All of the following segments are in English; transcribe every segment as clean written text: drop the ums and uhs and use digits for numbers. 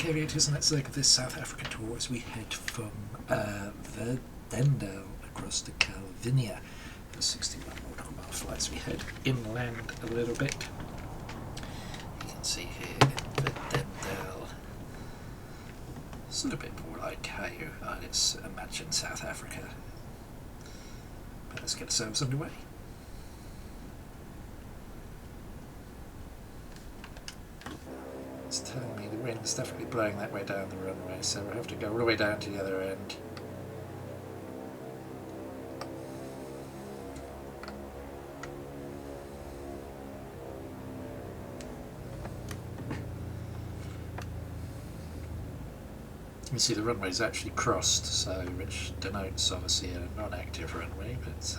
Alright, aviators, and let's look at this South African tour as we head from Vredendai across to Calvinia. The 61 nautical mile flights. We head inland a little bit. You can see here in Vredendai, it's a little bit more like Karoo, and it's a match in South Africa. But let's get ourselves underway. It's telling me the wind's definitely blowing that way down the runway, so we'll have to go all the way down to the other end. You can see the runway's actually crossed, so which denotes obviously a non-active runway, but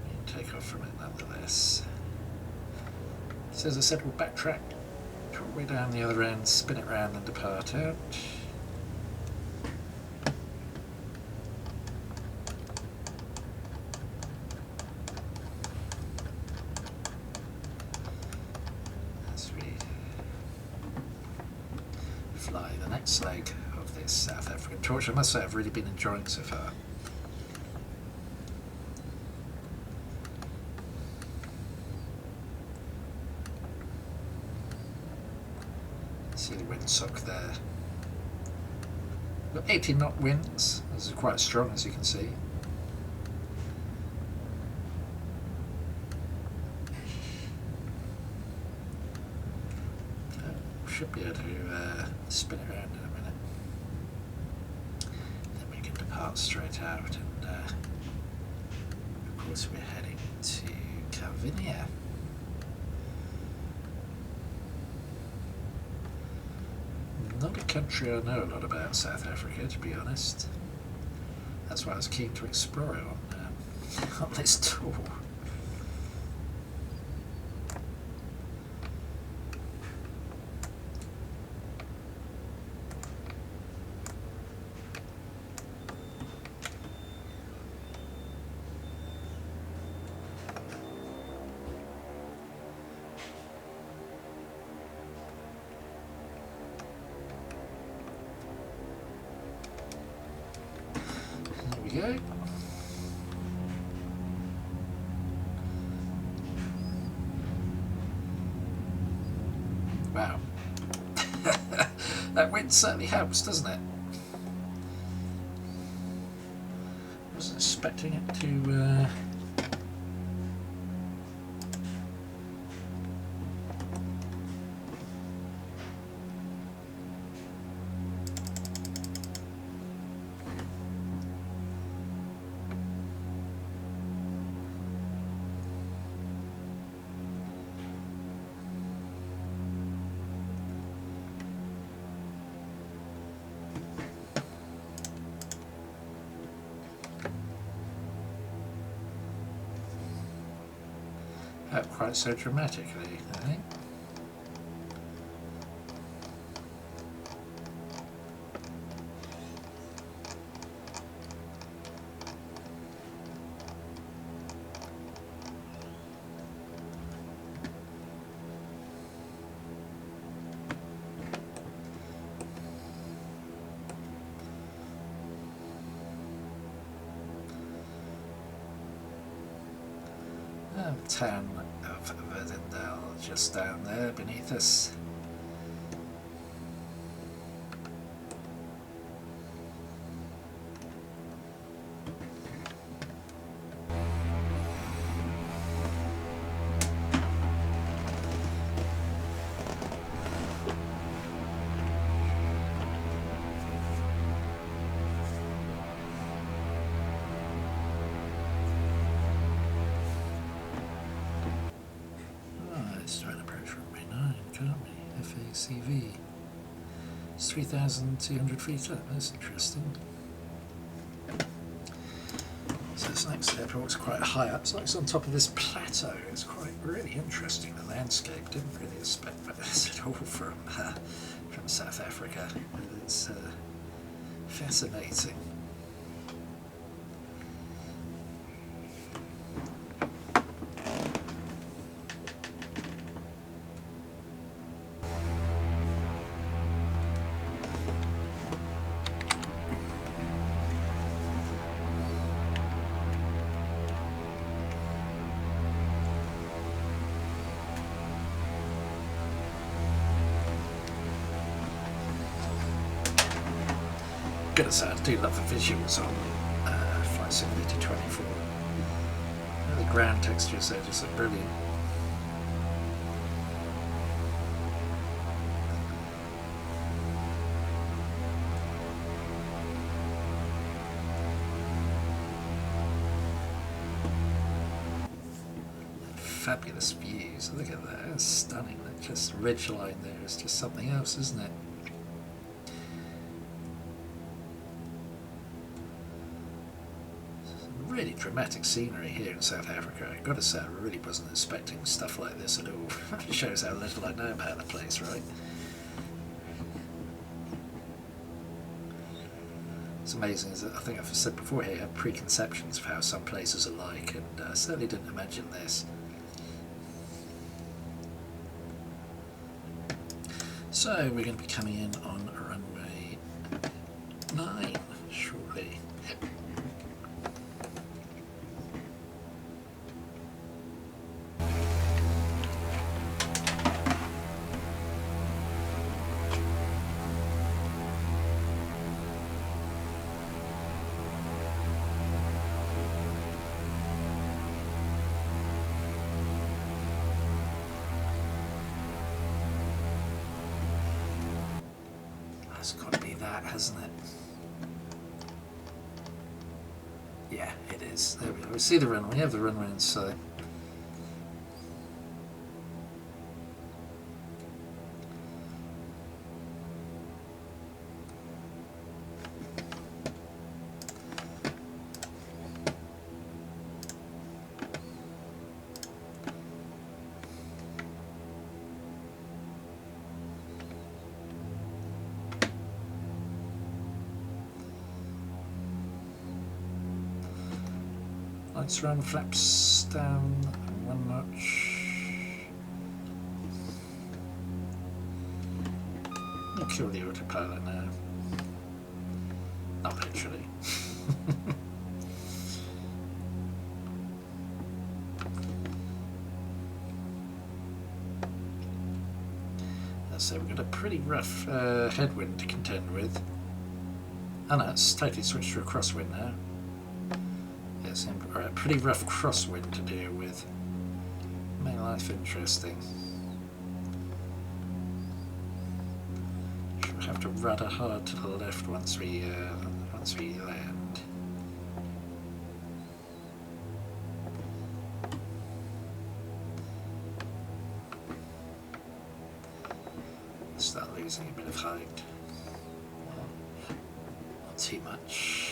we can take off from it nonetheless. So as I said, we'll backtrack all the way down the other end, spin it round and depart out. As we fly the next leg of this South African tour, which I must say I've really been enjoying so far. See the windsock there. Got 18 knot winds. This is quite strong, as you can see. Should be able to spin it around in a minute. Then we can depart straight out, and of course we're heading to Calvinia. Not a country I know a lot about, South Africa, to be honest. That's why I was keen to explore it on this tour. Go. Wow. That wind certainly helps, doesn't it? Wasn't expecting it to quite so dramatically, I think. The town of Vredendai just down there beneath us. FACV. It's 3,200 feet up, that's interesting. So this next airport's quite high up, it's like it's on top of this plateau. It's quite really interesting, the landscape. Didn't really expect this at all from South Africa, but it's fascinating. Gotta say, I do love the visuals on Flight Simulator 24. The ground textures there just look brilliant. Fabulous views. Look at that, it's stunning. That just ridgeline there is just something else, isn't it? Some really dramatic scenery here in South Africa. I've got to say, I really wasn't expecting stuff like this at all. It shows how little I know about the place, right? It's amazing, as I think I've said before here, I have preconceptions of how some places are like, and I certainly didn't imagine this. So we're going to be coming in on runway 9 shortly. It's got to be that, hasn't it? Yeah, it is. There we go. We see the runway. We have the runway in sight. Lights around, flaps down, one notch. I'll kill the autopilot now. Not literally. So we've got a pretty rough headwind to contend with. Oh no, it's totally switched to a crosswind now. Yes, a pretty rough crosswind to deal with. Make life interesting. We'll have to rudder hard to the left once we land. Start losing a bit of height. Not too much.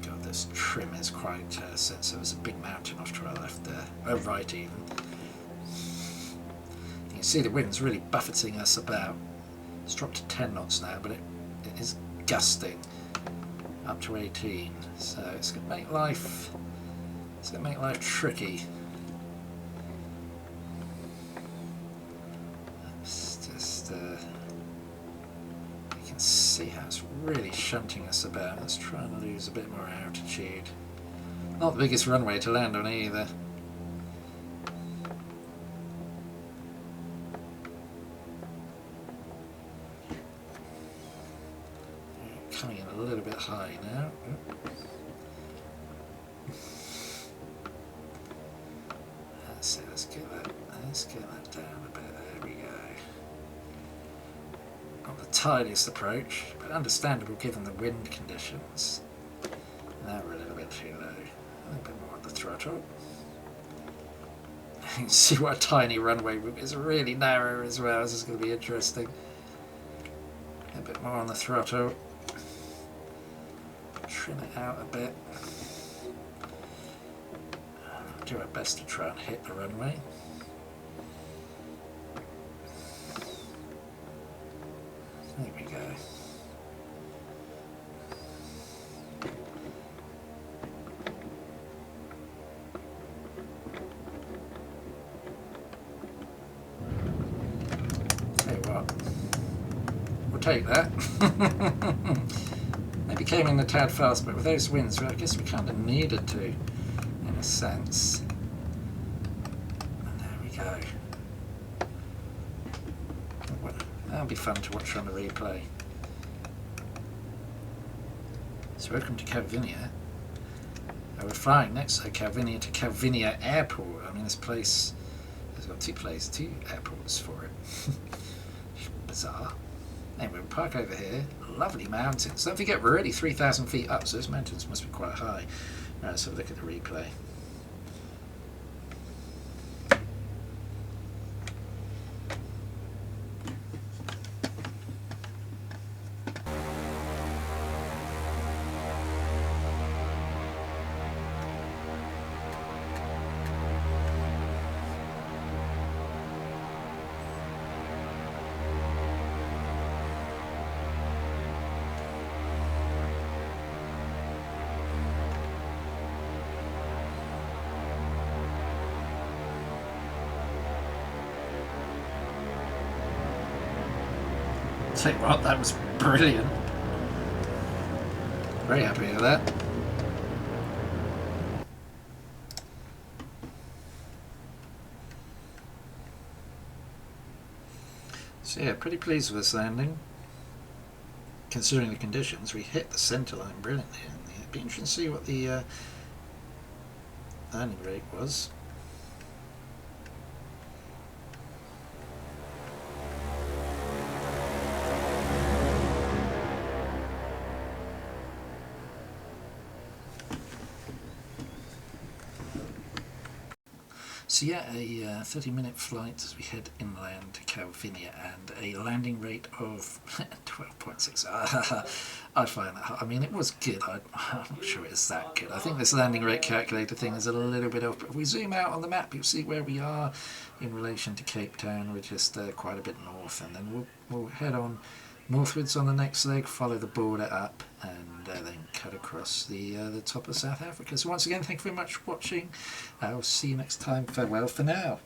God, this trim is quite sensitive. There's a big mountain off to our left there. Oh, right even. You can see the wind's really buffeting us about. It's dropped to 10 knots now, but it is gusting up to 18. So it's going to make life tricky. You can see how it's really shunting us about. Let's try and lose a bit more altitude. Not the biggest runway to land on either. Coming in a little bit high now. Let's get that down a bit. There we go. Not the tidiest approach, but understandable given the wind conditions. Now we're a little bit too low. A little bit more on the throttle. You can see what a tiny runway is, really narrow as well. This is going to be interesting. A bit more on the throttle. Trim it out a bit. Do our best to try and hit the runway. There we go. Tell you what, we'll take that. Maybe came in a tad fast, but with those winds, I guess we kind of needed to, in a sense. And there we go. that'll be fun to watch on the replay. So welcome to Calvinia. We're flying next to Calvinia to Calvinia Airport. I mean, this place has got two airports for it. Bizarre. Anyway, we'll park over here. Lovely mountains. Don't forget, we're already 3,000 feet up, so those mountains must be quite high. Right, let's have a look at the replay. Tell you what, that was brilliant. Very happy with that. So yeah, pretty pleased with this landing. Considering the conditions, we hit the centre line brilliantly. It'd be interesting to see what the landing rate was. So yeah, a 30-minute flight as we head inland to Calvinia and a landing rate of 12.6. I find that, I mean, it was good. I'm not sure it's that good. I think this landing rate calculator thing is a little bit off. But if we zoom out on the map, you'll see where we are in relation to Cape Town. We're just quite a bit north, and then we'll head on northwards on the next leg, follow the border up, and then cut across the top of South Africa. So once again, thank you very much for watching. I'll see you next time. Farewell for now.